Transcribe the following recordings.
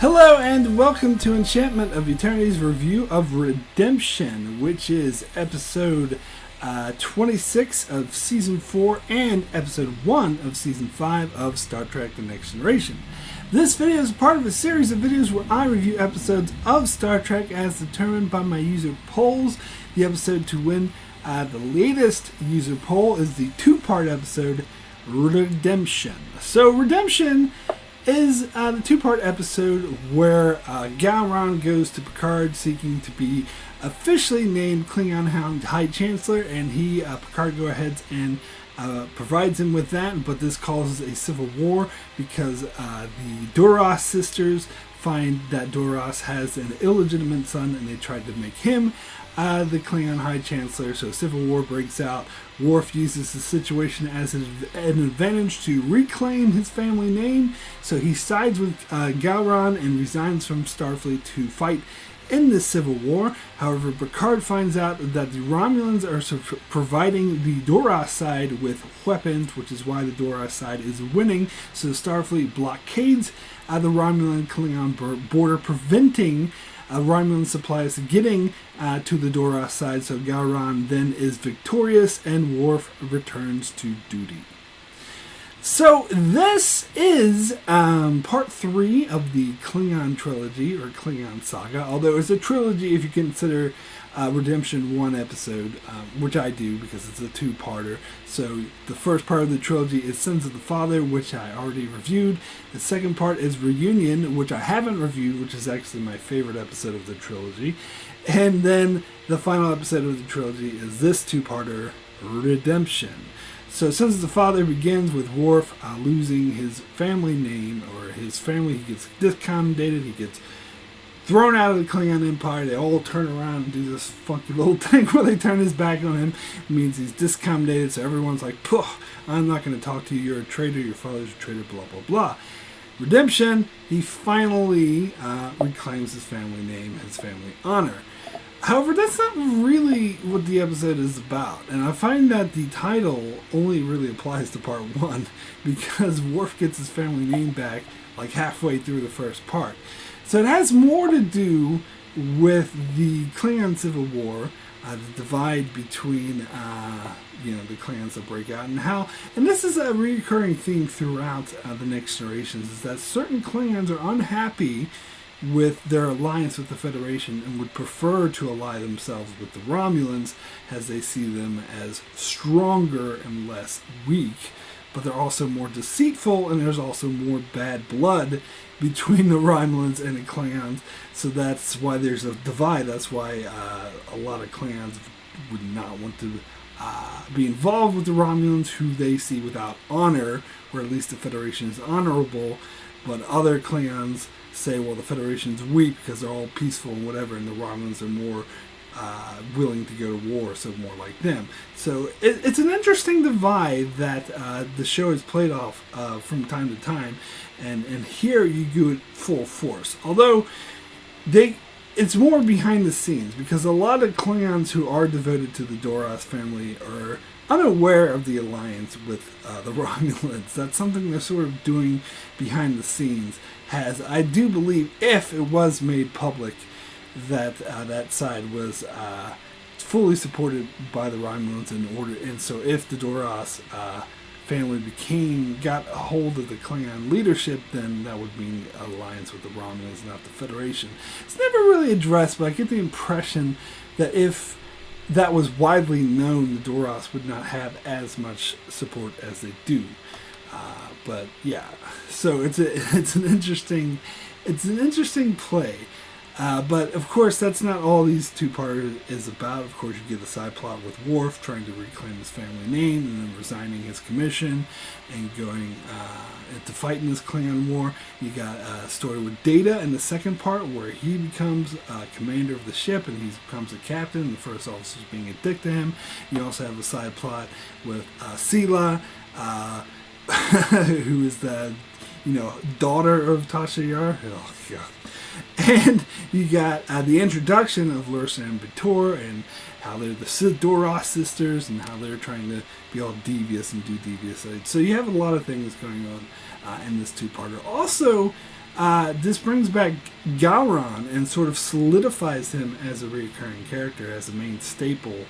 Hello and welcome to Enchantment of Eternity's review of Redemption, which is episode 26 of Season 4 and episode 1 of Season 5 of Star Trek The Next Generation. This video is part of a series of videos where I review episodes of Star Trek as determined by my user polls. The episode to win the latest user poll is the two-part episode, Redemption. So Redemption is the two-part episode where Gowron goes to Picard seeking to be officially named Klingon High Chancellor, and Picard goes ahead and provides him with that, but this causes a civil war because the Duras sisters find that Duras has an illegitimate son and they tried to make him the Klingon High Chancellor, so civil war breaks out. Worf uses the situation as an advantage to reclaim his family name, so he sides with Gowron and resigns from Starfleet to fight in this civil war. However, Picard finds out that the Romulans are providing the Duras side with weapons, which is why the Duras side is winning, so Starfleet blockades the Romulan-Klingon border, preventing Romulan supplies getting to the Duras side, so Gowron then is victorious and Worf returns to duty. So this is part 3 of the Klingon Trilogy, or Klingon Saga, although it's a trilogy if you consider Redemption one episode, which I do because it's a two-parter. So the first part of the trilogy is Sins of the Father, which I already reviewed. The second part is Reunion, which I haven't reviewed, which is actually my favorite episode of the trilogy. And then the final episode of the trilogy is this two-parter, Redemption. So Sins of the Father begins with Worf losing his family name, or his family. He gets discommended, he gets thrown out of the Klingon Empire. They all turn around and do this funky little thing where they turn his back on him. It means he's discommended, so everyone's like, "Puh, I'm not going to talk to you, you're a traitor, your father's a traitor, blah, blah, blah." Redemption, he finally reclaims his family name, his family honor. However, that's not really what the episode is about, and I find that the title only really applies to part 1 because Worf gets his family name back like halfway through the first part. So it has more to do with the Klingon Civil War, the divide between the Klingons that break out, and this is a recurring theme throughout the Next Generations, is that certain Klingons are unhappy with their alliance with the Federation and would prefer to ally themselves with the Romulans, as they see them as stronger and less weak, but they're also more deceitful, and there's also more bad blood between the Romulans and the Klingons, so that's why there's a divide. That's why a lot of Klingons would not want to be involved with the Romulans, who they see without honor, or at least the Federation is honorable, but other Klingons say, well, the Federation's weak because they're all peaceful and whatever, and the Romulans are more willing to go to war, so more like them. So it's an interesting divide that the show has played off from time to time, and here you do it full force. Although it's more behind the scenes, because a lot of Klingons who are devoted to the Duras family are unaware of the alliance with the Romulans. That's something they're sort of doing behind the scenes. I do believe, if it was made public, that that side was fully supported by the Romulans and so if the Duras family got a hold of the Klingon leadership, then that would mean an alliance with the Romulans, not the Federation. It's never really addressed, but I get the impression that if that was widely known, the Duras would not have as much support as they do. But yeah, so it's an interesting play. But of course, that's not all these two-parters is about. Of course, you get the side plot with Worf trying to reclaim his family name and then resigning his commission and going to fight in this Klingon war. You got a story with Data in the second part where he becomes commander of the ship and he becomes a captain, and the first officer's being a dick to him. You also have a side plot with Sela, who is the daughter of Tasha Yar. Oh, God. And you got the introduction of Lursa and B'etor and how they're the Duras sisters and how they're trying to be all devious and do devious things. So you have a lot of things going on in this two-parter. Also, This brings back Gowron and sort of solidifies him as a recurring character, as a main staple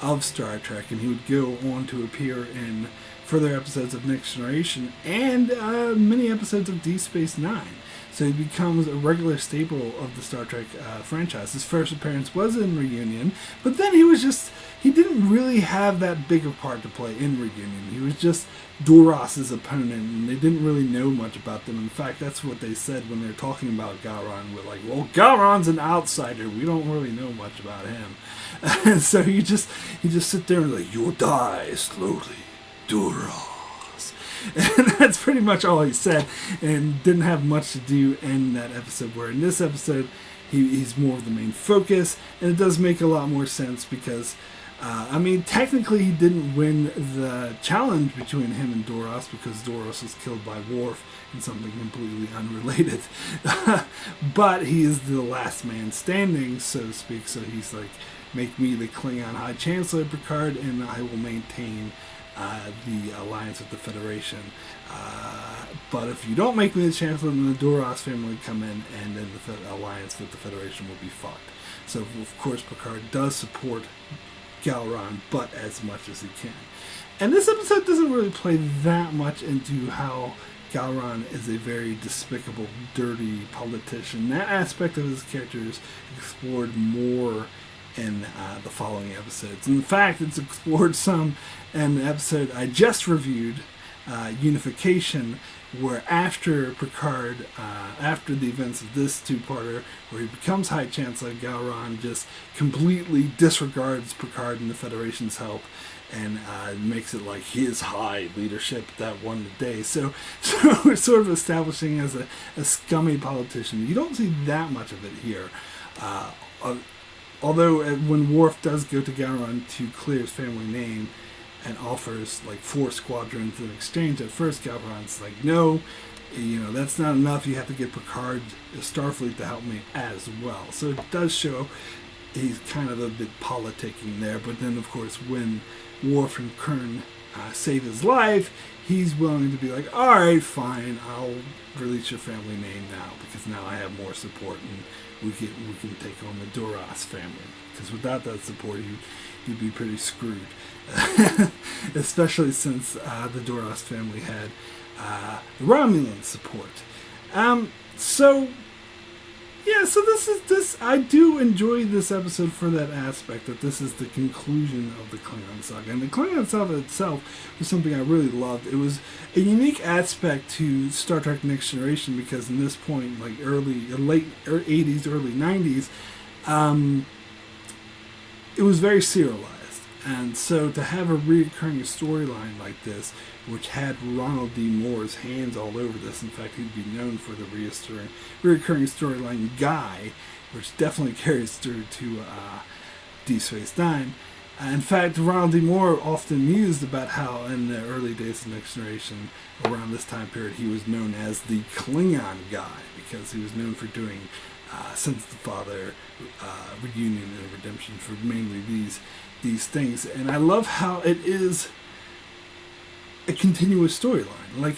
of Star Trek, and he would go on to appear in further episodes of Next Generation and many episodes of Deep Space Nine. So he becomes a regular staple of the Star Trek franchise. His first appearance was in Reunion, but then he didn't really have that big a part to play in Reunion. He was just Duras's opponent, and they didn't really know much about them. In fact, that's what they said when they were talking about Gowron. We're like, well, Gowron's an outsider. We don't really know much about him. And so he just sit there and like, you'll die slowly, Duras. And that's pretty much all he said, and didn't have much to do in that episode, where in this episode he's more of the main focus, and it does make a lot more sense because technically he didn't win the challenge between him and Duras, because Duras was killed by Worf in something completely unrelated. But he is the last man standing, so to speak, so he's like, make me the Klingon High Chancellor, Picard, and I will maintain the alliance with the Federation. But if you don't make me the Chancellor, then the Duras family would come in, and then the alliance with the Federation will be fucked. So, of course, Picard does support Gowron, but as much as he can. And this episode doesn't really play that much into how Gowron is a very despicable, dirty politician. That aspect of his character is explored more in the following episodes. In fact, it's explored some in the episode I just reviewed, Unification, where after Picard, after the events of this two-parter, where he becomes High Chancellor, Gowron just completely disregards Picard and the Federation's help, and makes it like his high leadership that won the day. So we're sort of establishing as a scummy politician. You don't see that much of it here. Although when Worf does go to Gowron to clear his family name and offers like 4 squadrons in exchange, at first Gowron's like, no, that's not enough. You have to get Picard, Starfleet, to help me as well. So it does show he's kind of a bit politicking there. But then, of course, when Worf and Kern save his life, he's willing to be like, all right, fine, I'll release your family name now, because now I have more support, and we can take on the Duras family. Because without that support, you'd be pretty screwed. Especially since the Duras family had the Romulan support. So this I do enjoy this episode for that aspect, that this is the conclusion of the Klingon saga. And the Klingon saga itself was something I really loved. It was a unique aspect to Star Trek Next Generation, because in this point, like late 80s, early 90s, it was very serialized. And so to have a recurring storyline like this, which had Ronald D. Moore's hands all over this, in fact, he'd be known for the recurring storyline Guy, which definitely carries through to Deep Space Nine. In fact, Ronald D. Moore often mused about how in the early days of Next Generation, around this time period, he was known as the Klingon Guy, because he was known for doing Sons of the Father, Reunion, and Redemption, for mainly these things. And I love how it is a continuous storyline. Like,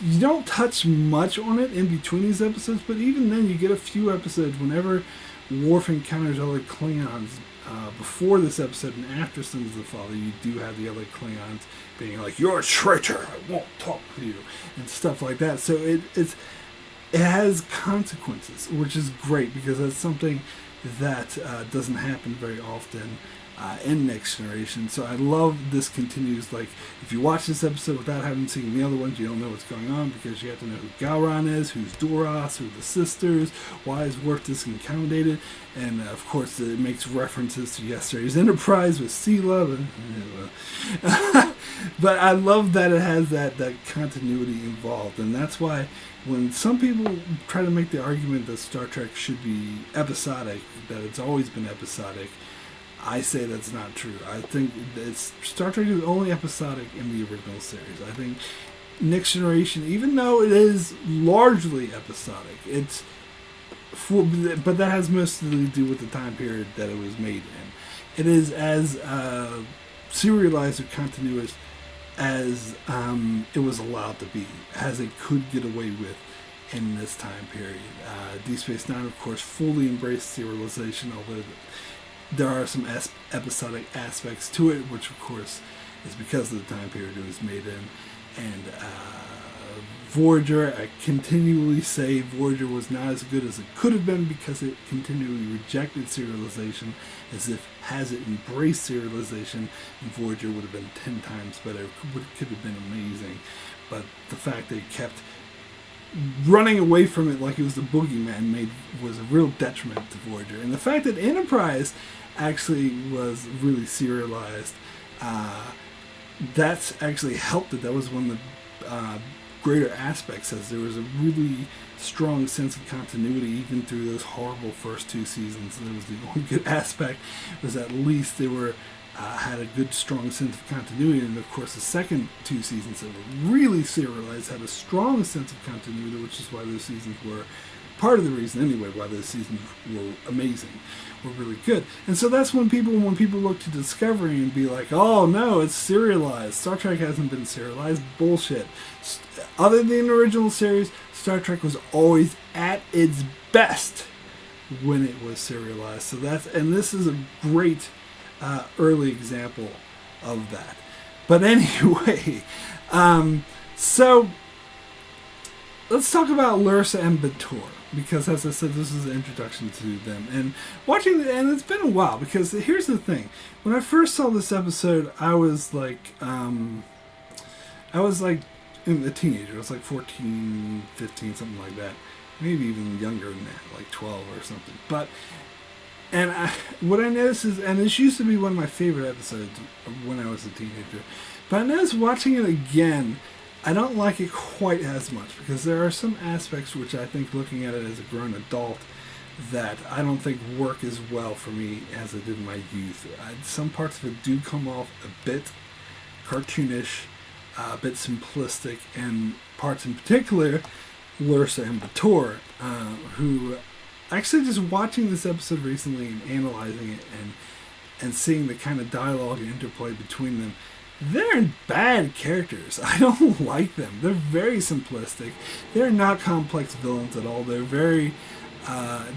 you don't touch much on it in between these episodes, but even then you get a few episodes whenever Worf encounters other Klingons. Before this episode and after Sons of the Father, you do have the other Klingons being like, you're a traitor, I won't talk to you, and stuff like that. So it has consequences, which is great, because that's something that doesn't happen very often in Next Generation. So I love this continues. Like, if you watch this episode without having seen the other ones, you don't know what's going on, because you have to know who Gowron is, who's Duras, who are the sisters, why is Worf discombobulated, and of course it makes references to yesterday's Enterprise with Sela. But I love that it has that continuity involved, and that's why when some people try to make the argument that Star Trek should be episodic, that it's always been episodic, I say that's not true. I think Star Trek is only episodic in the original series. I think Next Generation, even though it is largely episodic, but that has mostly to do with the time period that it was made in. It is as serialized or continuous as it was allowed to be, as it could get away with in this time period. Deep Space Nine, of course, fully embraced serialization, although there are some episodic aspects to it, which, of course, is because of the time period it was made in. And Voyager, I continually say Voyager was not as good as it could have been because it continually rejected serialization, as if has it embraced serialization, Voyager would have been 10 times better. It could have been amazing. But the fact they kept running away from it like it was the boogeyman was a real detriment to Voyager. And the fact that Enterprise actually was really serialized, that's actually helped it. That was one of the greater aspects, as there was a really strong sense of continuity even through those horrible first 2 seasons. And that was the only good aspect, was at least they were had a good strong sense of continuity. And of course the second 2 seasons that were really serialized had a strong sense of continuity, which is why those seasons were part of the reason anyway why those seasons were amazing, were really good. And so that's when people look to Discovery and be like, oh no, it's serialized, Star Trek hasn't been serialized. Bullshit. Other than the original series, Star Trek was always at its best when it was serialized. So this is a great early example of that. But anyway, so let's talk about Lursa and B'etor, because as I said, this is an introduction to them. And and it's been a while, because here's the thing. When I first saw this episode, I was like a teenager. I was like 14, 15, something like that. Maybe even younger than that, like 12 or something. What I noticed is, and this used to be one of my favorite episodes when I was a teenager, but I noticed watching it again, I don't like it quite as much, because there are some aspects which I think, looking at it as a grown adult, that I don't think work as well for me as it did in my youth. Some parts of it do come off a bit cartoonish, a bit simplistic, and parts in particular, Lursa and B'etor, who actually, just watching this episode recently and analyzing it and seeing the kind of dialogue and interplay between them, they're bad characters. I don't like them. They're very simplistic. They're not complex villains at all. They're very...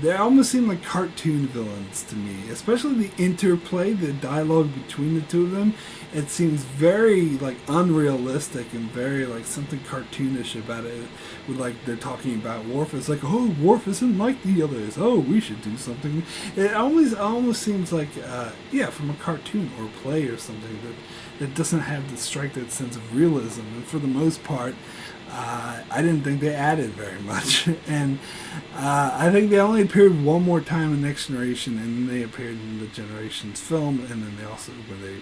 they almost seem like cartoon villains to me, especially the interplay, the dialogue between the two of them. It seems very like unrealistic and very like something cartoonish about it. With like they're talking about Worf, it's like, oh, Worf isn't like the others. Oh, we should do something. It almost seems like from a cartoon or play or something that doesn't have that sense of realism. And for the most part, I didn't think they added very much. And I think they only appeared one more time in Next Generation, and then they appeared in the Generations film, and then they also, when they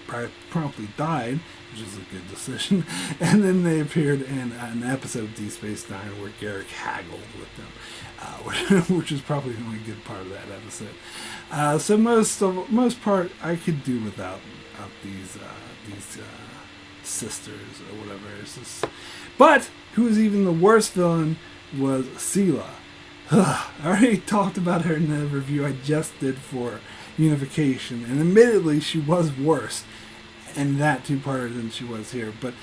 promptly died, which is a good decision, and then they appeared in an episode of Deep Space Nine where Garrick haggled with them, which is probably the only good part of that episode. So most part I could do without these sisters or whatever. But who was even the worst villain was Sela. I already talked about her in the review I just did for Unification, and admittedly she was worse in that two-parter than she was here. But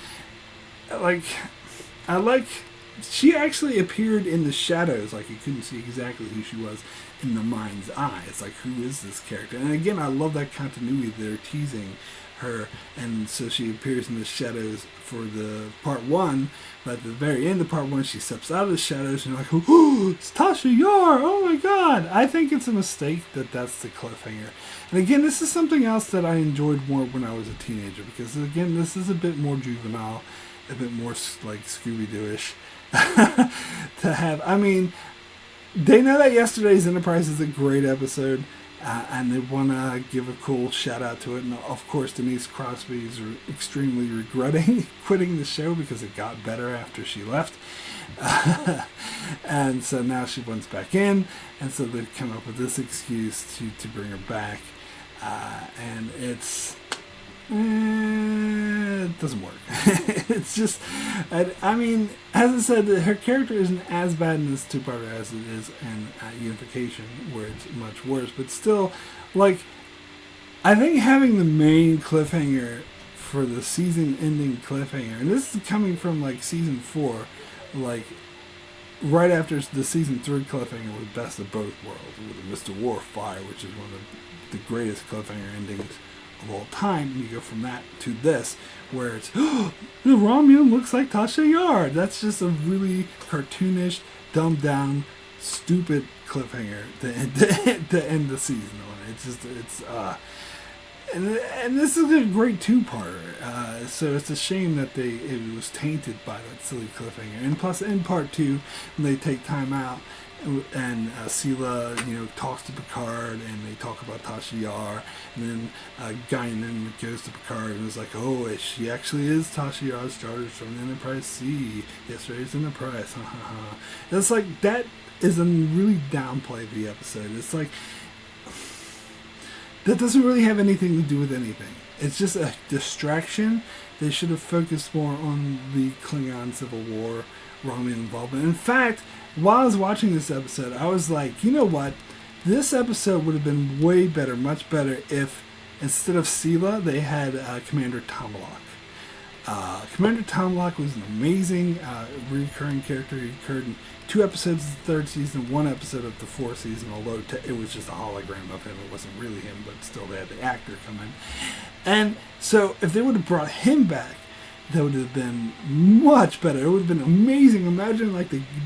she actually appeared in the shadows, like you couldn't see exactly who she was in the mind's eye. It's like, who is this character? And again, I love that continuity. They're teasing her, and so she appears in the shadows for the part 1, but at the very end of part 1 she steps out of the shadows and you're like, oh, it's Tasha Yar, oh my god. I think it's a mistake that's the cliffhanger. And again, this is something else that I enjoyed more when I was a teenager, because again, this is a bit more juvenile, a bit more like Scooby-Doo-ish to have. I mean, they know that Yesterday's Enterprise is a great episode, and they want to give a cool shout out to it. And of course, Denise Crosby is extremely regretting quitting the show because it got better after she left. And so now she wants back in, and so they've come up with this excuse to bring her back. And it doesn't work. It's just, I mean, as I said, her character isn't as bad in this two-parter as it is in Unification, where it's much worse. But still, like, I think having the main cliffhanger for the season-ending cliffhanger, and this is coming from, like, season 4, like, right after the season 3 cliffhanger was Best of Both Worlds with Mr. Worf Fire, which is one of the greatest cliffhanger endings of all time. And you go from that to this, where it's, oh, the Romulan looks like Tasha Yar. That's just a really cartoonish, dumbed down, stupid cliffhanger to end the season on. And this is a great two-parter. So it's a shame that it was tainted by that silly cliffhanger. And plus, in part 2, when they take time out, and Sela, talks to Picard, and they talk about Tasha Yar, and then Guinan goes to Picard and is like, oh, she actually is Tasha Yar's daughter from the Enterprise C. Yesterday's Enterprise. It's like, that is a really downplay of the episode. It's like, that doesn't really have anything to do with anything. It's just a distraction. They should have focused more on the Klingon Civil War, Romulan involvement. In fact, while I was watching this episode, I was like, you know what? This episode would have been way better, much better, if instead of Sela, they had Commander Tomalak. Commander Tomalak was an amazing recurring character. He occurred in 2 episodes of the 3rd season, 1 episode of the 4th season, although it was just a hologram of him. It wasn't really him, but still they had the actor come in. And so if they would have brought him back, that would have been much better. It would have been amazing. Imagine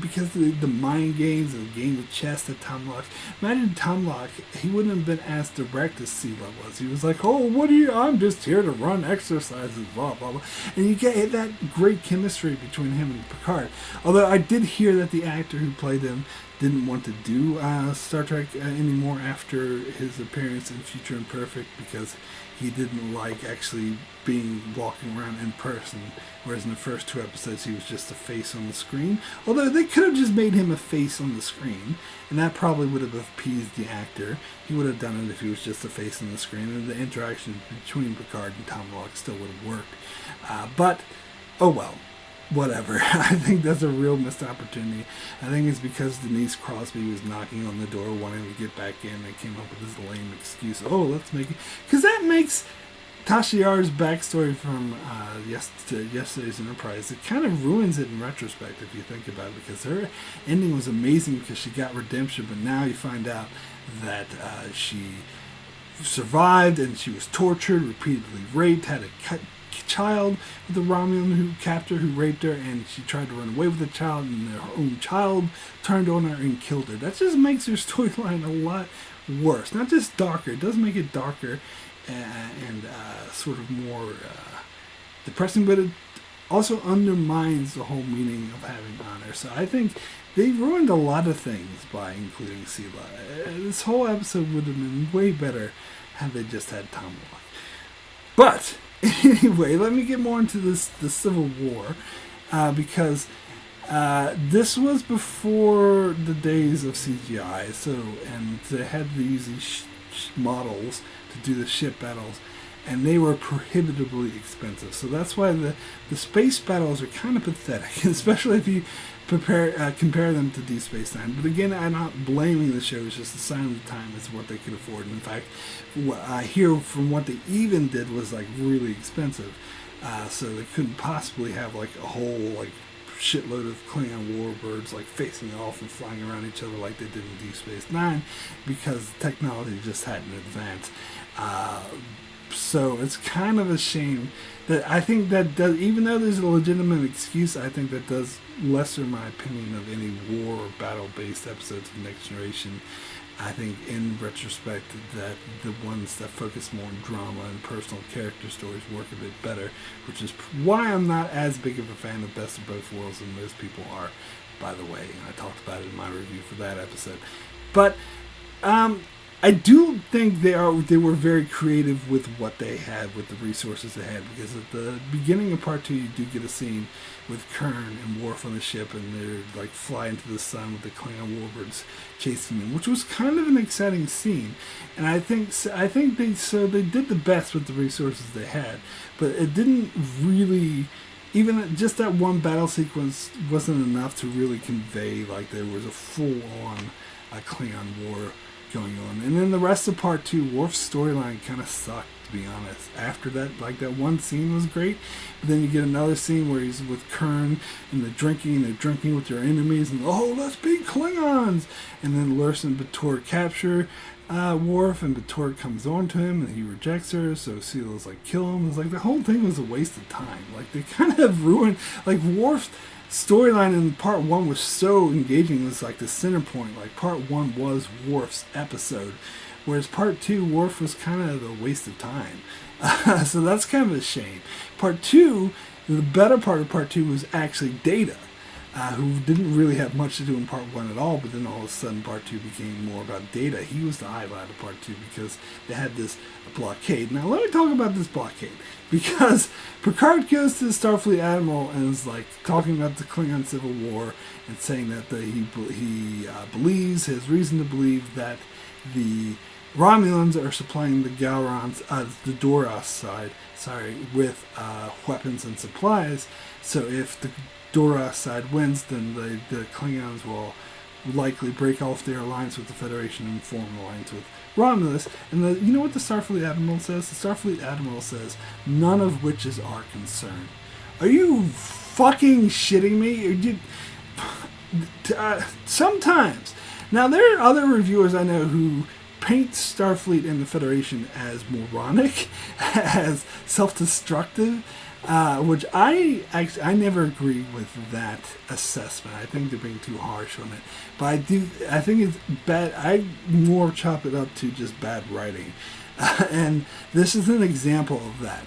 because of the mind games and the game of chess that Tomalak. Imagine Tomalak, he wouldn't have been as direct as Sela was. He was like, oh, I'm just here to run exercises, blah, blah, blah. And you get that great chemistry between him and Picard. Although I did hear that the actor who played him didn't want to do Star Trek anymore after his appearance in Future Imperfect, because he didn't like actually walking around in person, whereas in the first 2 episodes he was just a face on the screen. Although they could have just made him a face on the screen, and that probably would have appeased the actor. He would have done it if he was just a face on the screen, and the interaction between Picard and Tomalak still would have worked. But, oh well. Whatever. I think that's a real missed opportunity. I think it's because Denise Crosby was knocking on the door wanting to get back in. They came up with this lame excuse. Oh, let's make it. Because that makes Tasha Yar's backstory from yesterday's Enterprise, it kind of ruins it in retrospect if you think about it, because her ending was amazing because she got redemption, but now you find out that she survived and she was tortured, repeatedly raped, had a child with a Romulan who raped her, and she tried to run away with the child, and her own child turned on her and killed her. That just makes her storyline a lot worse. Not just darker, it does make it darker and sort of more depressing, but it also undermines the whole meaning of having honor. So I think they ruined a lot of things by including Sela. This whole episode would have been way better had they just had Tomalak. But anyway, let me get more into the Civil War, because this was before the days of CGI, and they had to use these models to do the ship battles, and they were prohibitively expensive. So that's why the space battles are kind of pathetic, especially if you compare them to Deep Space Nine. But again, I'm not blaming the show. It's just the sign of the time. It's what they could afford. And in fact, what I hear from what they even did was really expensive. So they couldn't possibly have a whole shitload of Klingon warbirds facing off and flying around each other like they did in Deep Space Nine, because technology just hadn't advanced. So it's kind of a shame that I think that does, even though there's a legitimate excuse, I think that does lesser my opinion of any war or battle-based episodes of Next Generation. I think in retrospect that the ones that focus more on drama and personal character stories work a bit better, which is why I'm not as big of a fan of Best of Both Worlds as most people are, by the way. And I talked about it in my review for that episode. But I do think they were very creative with what they had, with the resources they had, because at the beginning of part 2, you do get a scene with Kern and Worf on the ship, and they're fly into the sun with the Klingon warbirds chasing them, which was kind of an exciting scene. And I think they did the best with the resources they had, but it didn't really. Even just that one battle sequence wasn't enough to really convey there was a full-on Klingon war going on. And then the rest of part 2, Worf's storyline kind of sucked. to be honest. After that, like, that one scene was great, but then you get another scene where he's with Kern and they're drinking with their enemies, and oh, let's be Klingons! And then Lursa and B'etor capture Worf, and B'etor comes on to him and he rejects her, so Sela's like, kill him. It's like the whole thing was a waste of time. Like, they kind of ruined, like, Worf's storyline in part one was so engaging. It was like the center point. Like, part one was Worf's episode, whereas part two, Worf was kind of a waste of time. So that's kind of a shame. Part two, the better part of part two was actually Data, who didn't really have much to do in part one at all, but then all of a sudden part two became more about Data. He was the highlight of part two because they had this blockade. Now let me talk about this blockade, because Picard goes to the Starfleet Admiral and is like talking about the Klingon Civil War and saying that he believes, has reason to believe that the Romulans are supplying the Galrons, the Doros side, with weapons and supplies. So if the Doros side wins, then the Klingons will likely break off their alliance with the Federation and form an alliance with Romulus. And you know what the Starfleet Admiral says? The Starfleet Admiral says, none of which is our concern. Are you fucking shitting me? Sometimes. Now, there are other reviewers I know who paint Starfleet and the Federation as moronic, as self-destructive, which I never agree with that assessment. I think they're being too harsh on it. But I think it's bad. I more chop it up to just bad writing. And this is an example of that,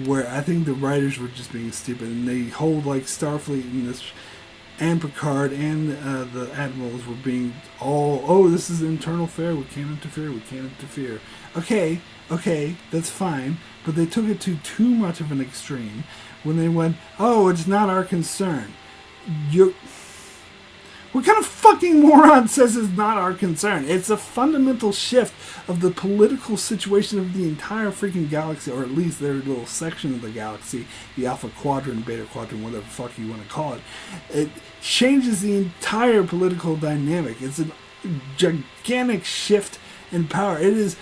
where I think the writers were just being stupid, and they hold like Starfleet in this, and Picard and the admirals were being this is internal affair, we can't interfere. Okay, that's fine, but they took it to too much of an extreme when they went, oh, it's not our concern. What kind of fucking moron says it's not our concern? It's a fundamental shift of the political situation of the entire freaking galaxy, or at least their little section of the galaxy, the Alpha Quadrant, Beta Quadrant, whatever the fuck you want to call it. It changes the entire political dynamic. It's a gigantic shift in power. It is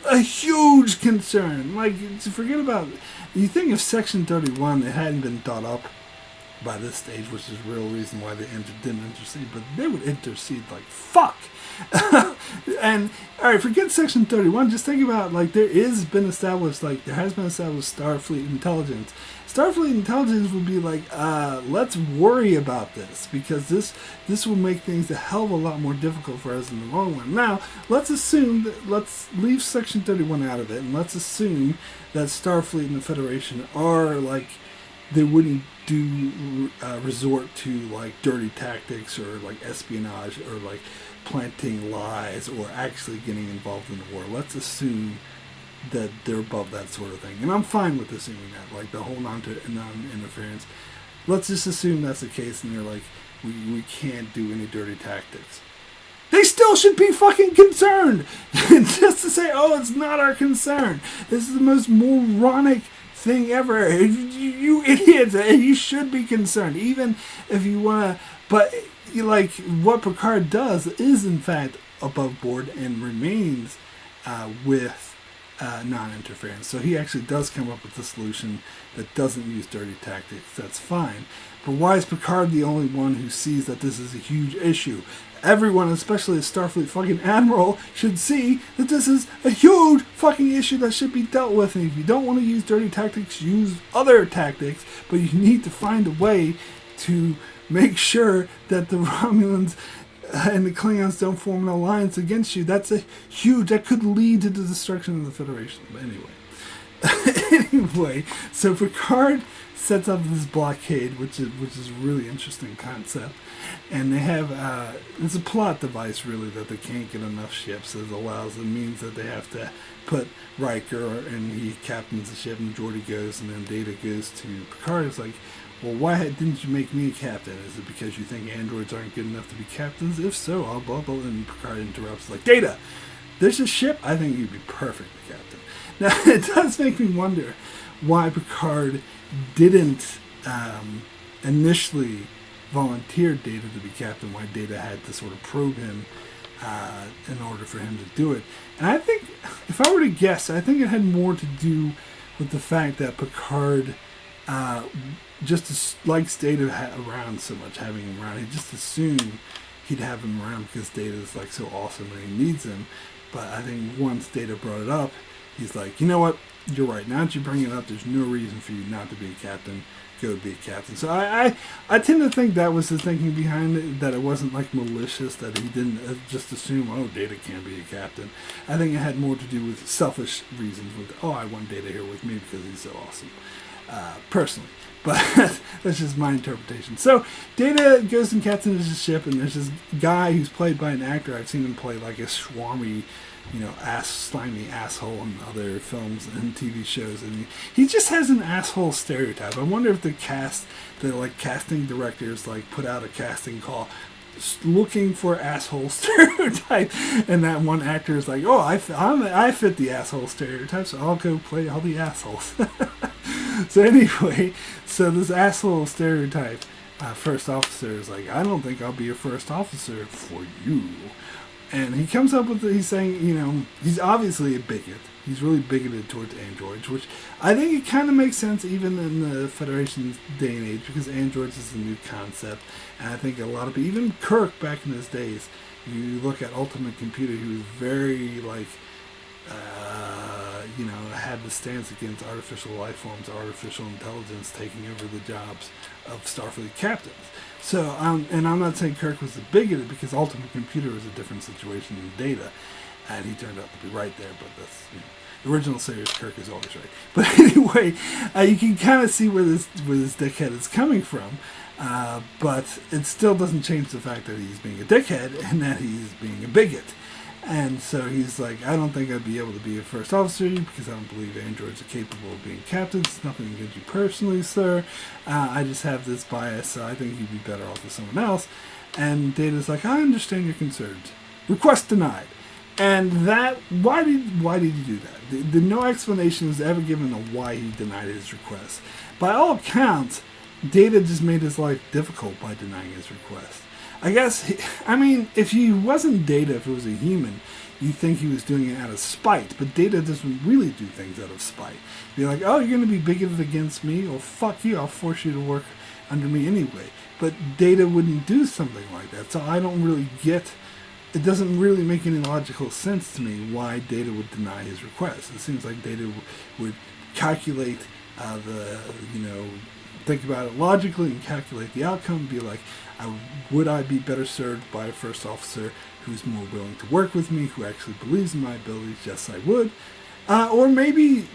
a huge concern. Like, forget about it. You think of Section 31, it hadn't been thought up by this stage, which is the real reason why they didn't intercede, but they would intercede like fuck. And alright, forget Section 31, just think about, like, there has been established Starfleet intelligence. Starfleet intelligence would be like, let's worry about this, because this will make things a hell of a lot more difficult for us in the long run. Now, let's leave Section 31 out of it, and let's assume that Starfleet and the Federation are like, they wouldn't resort to like dirty tactics or like espionage or like planting lies or actually getting involved in the war. Let's assume that they're above that sort of thing, and I'm fine with assuming that, like the whole non-interference. Let's just assume that's the case, and they're like, we can't do any dirty tactics. They still should be fucking concerned. Just to say, oh, it's not our concern. This is the most moronic thing ever. You idiots, you should be concerned, even if you want to. But like, what Picard does is in fact above board and remains with non-interference. So he actually does come up with a solution that doesn't use dirty tactics. That's fine. But why is Picard the only one who sees that this is a huge issue? Everyone, especially a Starfleet fucking admiral, should see that this is a huge fucking issue that should be dealt with. And if you don't want to use dirty tactics, use other tactics. But you need to find a way to make sure that the Romulans and the Klingons don't form an alliance against you. That could lead to the destruction of the Federation. But anyway, so Picard sets up this blockade, which is a really interesting concept. And they have, it's a plot device really, that they can't get enough ships. It means that they have to put Riker, and he captains the ship, and Geordi goes, and then Data goes to Picard. It's like, well, why didn't you make me a captain? Is it because you think androids aren't good enough to be captains? If so, I'll blah blah. And Picard interrupts, like, Data, there's a ship. I think you'd be perfect for captain. Now, it does make me wonder why Picard didn't initially volunteered Data to be captain, why Data had to sort of probe him in order for him to do it. And I think, if I were to guess, I think it had more to do with the fact that Picard just likes Data around so much, having him around. He just assumed he'd have him around because Data's like so awesome and he needs him. But I think once Data brought it up, he's like, you know what? You're right. Now that you bring it up, there's no reason for you not to be a captain. Go be a captain. So I tend to think that was the thinking behind it, that it wasn't like malicious, that he didn't just assume, oh, Data can't be a captain. I think it had more to do with selfish reasons, with, oh, I want Data here with me because he's so awesome, personally. But that's just my interpretation. So Data goes and captains his ship, and there's this guy who's played by an actor. I've seen him play like a swarmy, slimy asshole in other films and TV shows, and he just has an asshole stereotype. I wonder if the casting directors put out a casting call looking for asshole stereotype, and that one actor is like, oh, I fit the asshole stereotype, so I'll go play all the assholes. So anyway, this asshole stereotype first officer is like, I don't think I'll be a first officer for you. And he comes up with, he's saying, he's obviously a bigot. He's really bigoted towards androids, which I think it kind of makes sense even in the Federation's day and age, because androids is a new concept. And I think a lot of people, even Kirk back in his days, you look at Ultimate Computer, he was very, had the stance against artificial life forms, artificial intelligence taking over the jobs of Starfleet captains. So, and I'm not saying Kirk was a bigoted, because Ultimate Computer was a different situation than Data, and he turned out to be right there, but that's, the original series, Kirk is always right. But anyway, you can kind of see where this dickhead is coming from, but it still doesn't change the fact that he's being a dickhead and that he's being a bigot. And so he's like, I don't think I'd be able to be a first officer because I don't believe androids are capable of being captains. It's nothing against you personally, sir. I just have this bias, so I think you'd be better off with someone else. And Data's like, I understand your concerns. Request denied. And that, why did he do that? The no explanation is ever given of why he denied his request. By all accounts, Data just made his life difficult by denying his request. I guess, if he wasn't Data, if it was a human, you'd think he was doing it out of spite. But Data doesn't really do things out of spite. Be like, oh, you're going to be bigoted against me? Well, fuck you, I'll force you to work under me anyway. But Data wouldn't do something like that. So I don't really get, it doesn't really make any logical sense to me why Data would deny his request. It seems like Data would calculate think about it logically and calculate the outcome, be like, would I be better served by a first officer who's more willing to work with me, who actually believes in my abilities? Yes, I would. Or maybe,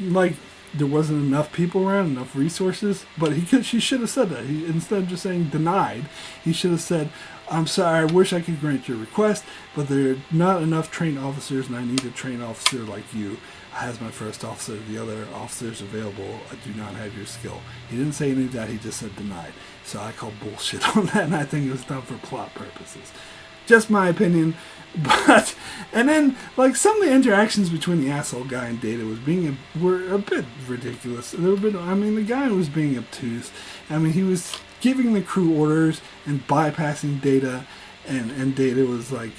there wasn't enough people around, enough resources, but she should have said that. Instead of just saying denied, he should have said, I'm sorry, I wish I could grant your request, but there are not enough trained officers, and I need a trained officer like you as my first officer. The other officers available do not have your skill. He didn't say any of that, he just said denied. So I call bullshit on that, and I think it was done for plot purposes. Just my opinion. But, and then, some of the interactions between the asshole guy and Data were a bit ridiculous. The guy was being obtuse. He was giving the crew orders and bypassing Data, and Data was like,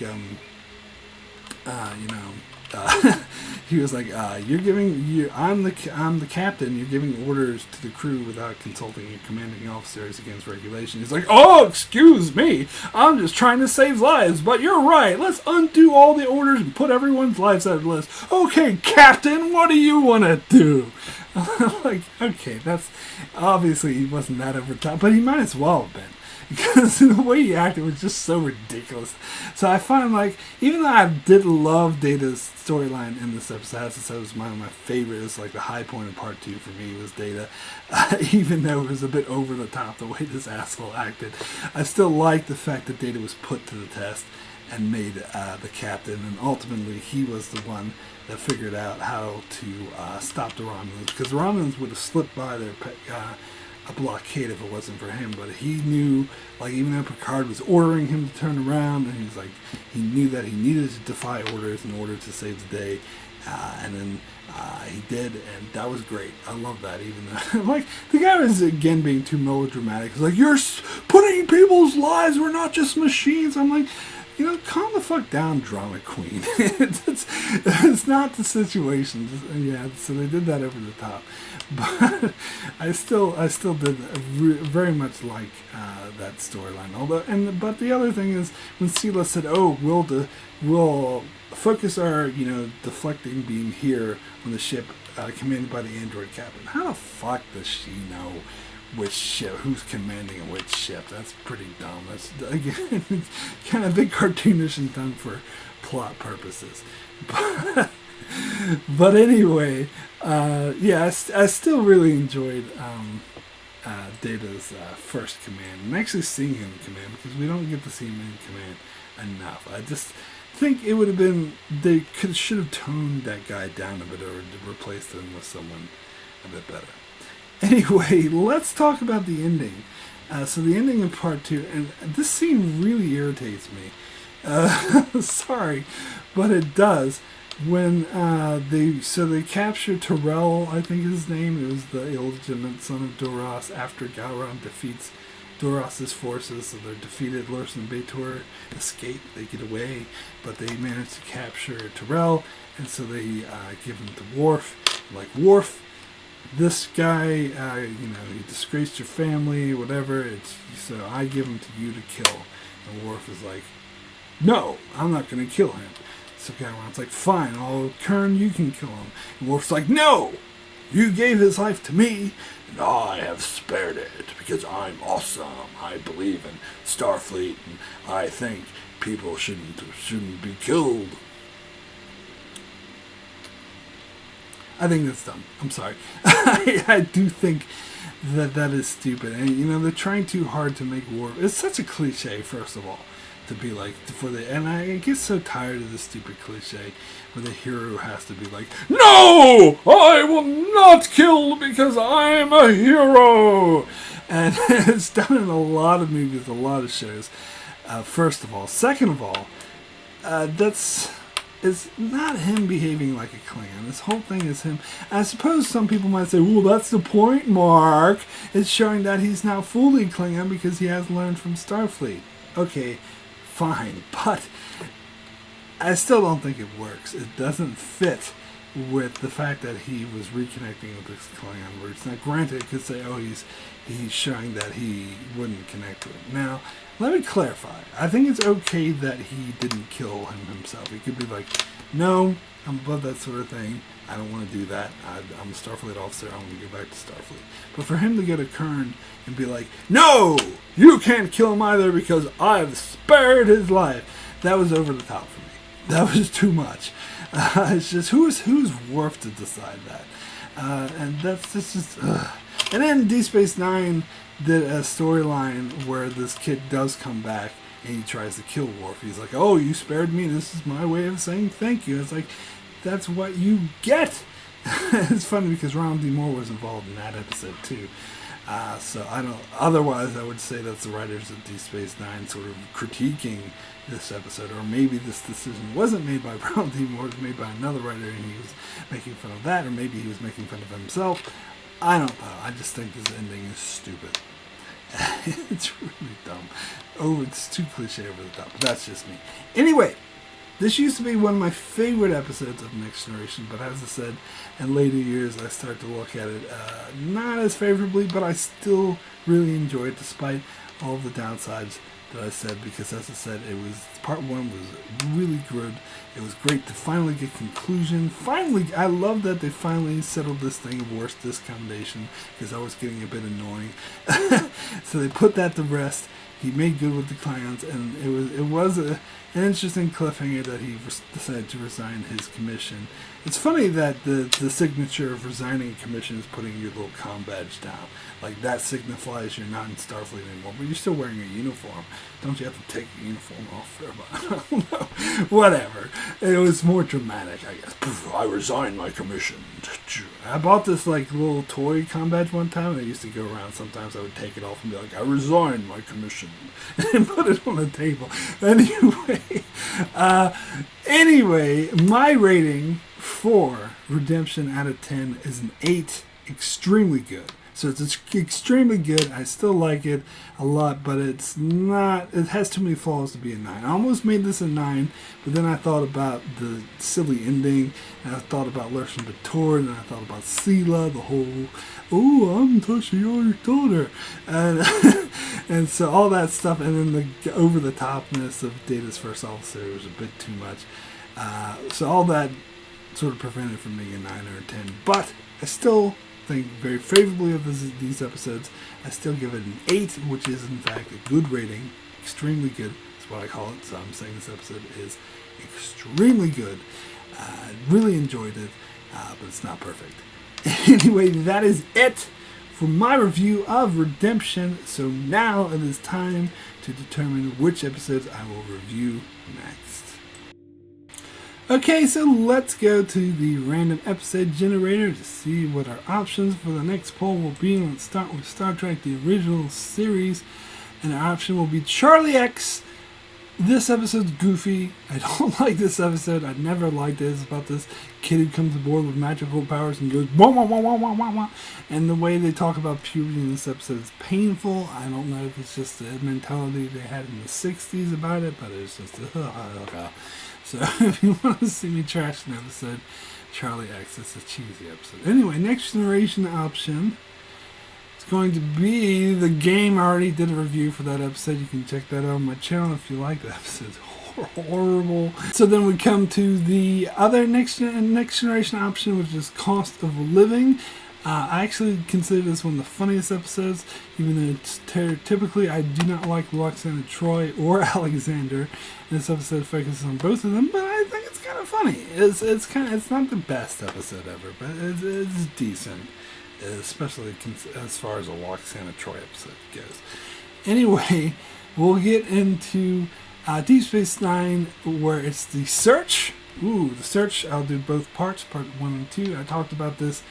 he was like, I'm the captain, you're giving orders to the crew without consulting your commanding officers against regulation. He's like, oh, excuse me, I'm just trying to save lives, but you're right, let's undo all the orders and put everyone's lives out of the list. Okay, Captain, what do you want to do? Okay, that's, obviously he wasn't that over top, but he might as well have been. Because the way he acted was just so ridiculous. So I find, even though I did love Data's storyline in this episode, I have to say it was one of my favorites. The high point of part 2 for me was Data. Even though it was a bit over the top the way this asshole acted, I still like the fact that Data was put to the test and made the captain. And ultimately, he was the one that figured out how to stop the Romulans. Because the Romulans would have slipped by their a blockade if it wasn't for him, but he knew, even though Picard was ordering him to turn around, and he knew that he needed to defy orders in order to save the day, and then he did, and that was great. I love that, even though, the guy was, again, being too melodramatic. He's like, you're putting people's lives, we're not just machines. I'm like, calm the fuck down, drama queen. it's not the situation. So they did that over the top. But I still did very much like that storyline. But the other thing is when Sela said, "Oh, we'll focus our deflecting beam here on the ship commanded by the android captain." How the fuck does she know which ship, who's commanding which ship? That's pretty dumb. That's, again, kind of a bit cartoonish and done for plot purposes. But anyway, I still really enjoyed Data's first command, and actually seeing him in command, because we don't get to see him in command enough. I just think it would have been, should have toned that guy down a bit, or replaced him with someone a bit better. Anyway, let's talk about the ending. So the ending of part 2, and this scene really irritates me. Sorry, but it does. When they capture Terrell, I think his name, it was the illegitimate son of Duras, after Gowron defeats Duras' forces. So they're defeated. Lursa and B'etor escape, they get away, but they manage to capture Terrell, and so they give him to Worf. Like, Worf, this guy, he disgraced your family, whatever, so I give him to you to kill. And Worf is like, no, I'm not going to kill him. So Gowron's like, fine, Kern, you can kill him. And Worf's like, no, you gave his life to me, and I have spared it, because I'm awesome. I believe in Starfleet, and I think people shouldn't be killed. I think that's dumb. I'm sorry. I do think that is stupid. And, they're trying too hard to make Worf. It's such a cliche, first of all, to be like, and I get so tired of this stupid cliche where the hero has to be like, no, I will not kill because I'm a hero. And it's done in a lot of movies, a lot of shows, first of all. Second of all, it's not him behaving like a Klingon. This whole thing is him. I suppose some people might say, well, that's the point, Mark. It's showing that he's now fully Klingon because he has learned from Starfleet. Okay, fine. But I still don't think it works. It doesn't fit with the fact that he was reconnecting with this Klingon roots. Now, granted, it could say, oh, he's showing that he wouldn't connect to it. Now, let me clarify. I think it's okay that he didn't kill him himself. He could be like, no, I'm above that sort of thing. I don't want to do that. I'm a Starfleet officer. I want to go back to Starfleet. But for him to go to Kern and be like, no, you can't kill him either because I've spared his life. That was over the top for me. That was too much. It's just, who's Worf to decide that? And that's just... And then Deep Space Nine did a storyline where this kid does come back and he tries to kill Worf. He's like, oh, you spared me. This is my way of saying thank you. It's like, that's what you get. It's funny because Ronald D. Moore was involved in that episode too. So I don't. Otherwise, I would say that's the writers of Deep Space Nine sort of critiquing this episode, or maybe this decision wasn't made by Ronald D. Moore, it was made by another writer, and he was making fun of that, or maybe he was making fun of himself. I don't know. I just think this ending is stupid. It's really dumb. Oh, it's too cliche over the top, but that's just me. Anyway, this used to be one of my favorite episodes of Next Generation, but as I said, in later years I start to look at it not as favorably, but I still really enjoy it despite all the downsides that I said, because as I said, it was, part one was really good. It was great to finally get conclusion. Finally, I love that they finally settled this thing of worst discommendation, because I was getting a bit annoying. So they put that to rest. He made good with the Klingons, and it was an interesting cliffhanger that he decided to resign his commission. It's funny that the signature of resigning a commission is putting your little comm badge down. Like, that signifies you're not in Starfleet anymore, but you're still wearing a uniform. Don't you have to take the uniform off? I don't know. Whatever. It was more dramatic, I guess. I resigned my commission. I bought this like little toy comm badge one time, and I used to go around. Sometimes I would take it off and be like, I resigned my commission, and put it on the table. Anyway, my rating for Redemption out of 10 is an 8. Extremely good. So it's extremely good. I still like it a lot, but it's not, it has too many flaws to be a 9. I almost made this a 9, but then I thought about the silly ending, and I thought about Lursa and B'etor, and I thought about Sela, the whole, oh, I'm touching your daughter, and and so all that stuff, and then the over-the-topness of Data's first officer was a bit too much. So all that sort of prevented from being a 9 or a 10, but I still think very favorably of these episodes. I still give it an 8, which is in fact a good rating. Extremely good is what I call it. So I'm saying this episode is extremely good. Really enjoyed it, but it's not perfect. Anyway, that is it for my review of Redemption. So now it is time to determine which episodes I will review next. Okay, so let's go to the random episode generator to see what our options for the next poll will be. Let's start with Star Trek, the original series, and our option will be Charlie X. This episode's goofy. I don't like this episode. I never liked it. It's about this kid who comes aboard with magical powers and goes wah wah wah wah wah wah wah. And the way they talk about puberty in this episode is painful. I don't know if it's just the mentality they had in the 60s about it, but it's just So if you want to see me trash an episode, Charlie X, it's a cheesy episode. Anyway, Next Generation option. It's going to be the game. I already did a review for that episode. You can check that out on my channel if you like the episode. It's horrible. So then we come to the other Next Generation option, which is Cost of Living. I actually consider this one of the funniest episodes, even though it's typically I do not like Roxanne and Troy or Alexander. This episode focuses on both of them, but I think it's kind of funny. It's not the best episode ever, but it's decent, especially as far as a Roxanne and Troy episode goes. Anyway, we'll get into Deep Space Nine, where it's the search. The search. I'll do both parts, part 1 and 2. I talked about this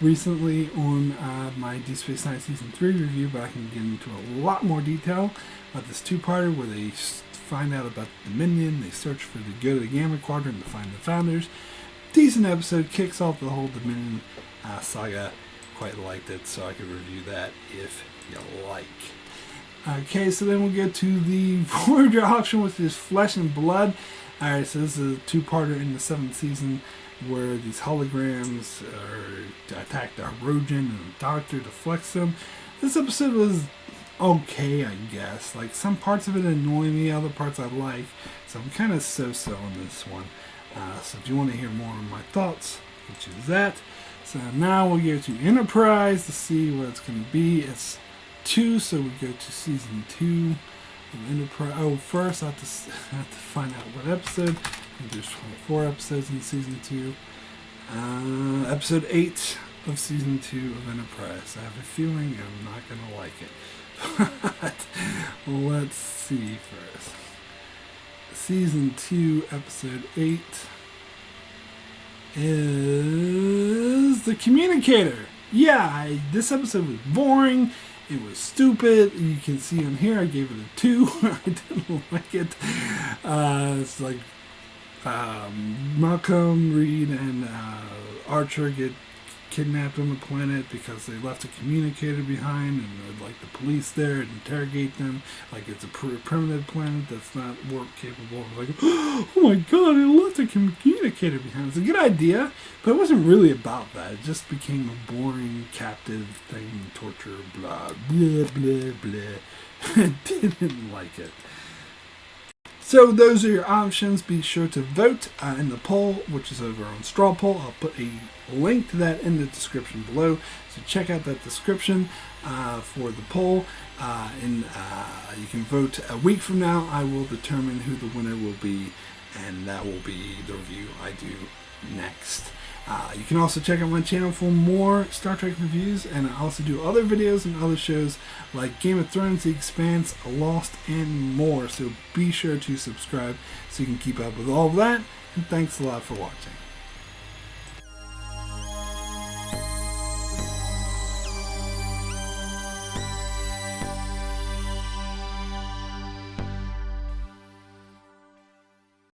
recently on my Deep Space Nine Season 3 review, but I can get into a lot more detail about this two-parter where they find out about the Dominion, they search for the good of the Gamma Quadrant to find the Founders. Decent episode, kicks off the whole Dominion saga. Quite liked it, so I could review that if you like. Okay, so then we'll get to the Voyager option, which is Flesh and Blood. Alright, so this is a two-parter in the 7th season, where these holograms attack the Rojan and the Doctor to flex them. This episode was okay, I guess. Like, some parts of it annoy me, other parts I like. So I'm kind of so-so on this one. So if you want to hear more of my thoughts, you can choose that. So now we'll go to Enterprise to see what it's going to be. It's 2, so we go to Season 2 of Enterprise. Oh, first I have to find out what episode. There's 24 episodes in Season 2. Episode 8 of Season 2 of Enterprise. I have a feeling I'm not going to like it. But let's see first. Season 2, Episode 8 is The Communicator. Yeah, this episode was boring. It was stupid. You can see on here I gave it a 2. I didn't like it. It's like Malcolm, Reed, and Archer get kidnapped on the planet because they left a communicator behind, and like the police there and interrogate them like it's a primitive planet that's not warp capable. Like, oh my god, I left a communicator behind. It's a good idea, but it wasn't really about that. It just became a boring captive thing, torture, blah blah blah blah. Didn't like it. So those are your options. Be sure to vote in the poll, which is over on Straw Poll. I'll put a link to that in the description below. So check out that description for the poll. And you can vote a week from now. I will determine who the winner will be, and that will be the review I do next. You can also check out my channel for more Star Trek reviews, and I also do other videos and other shows like Game of Thrones, The Expanse, Lost, and more. So be sure to subscribe so you can keep up with all of that, and thanks a lot for watching.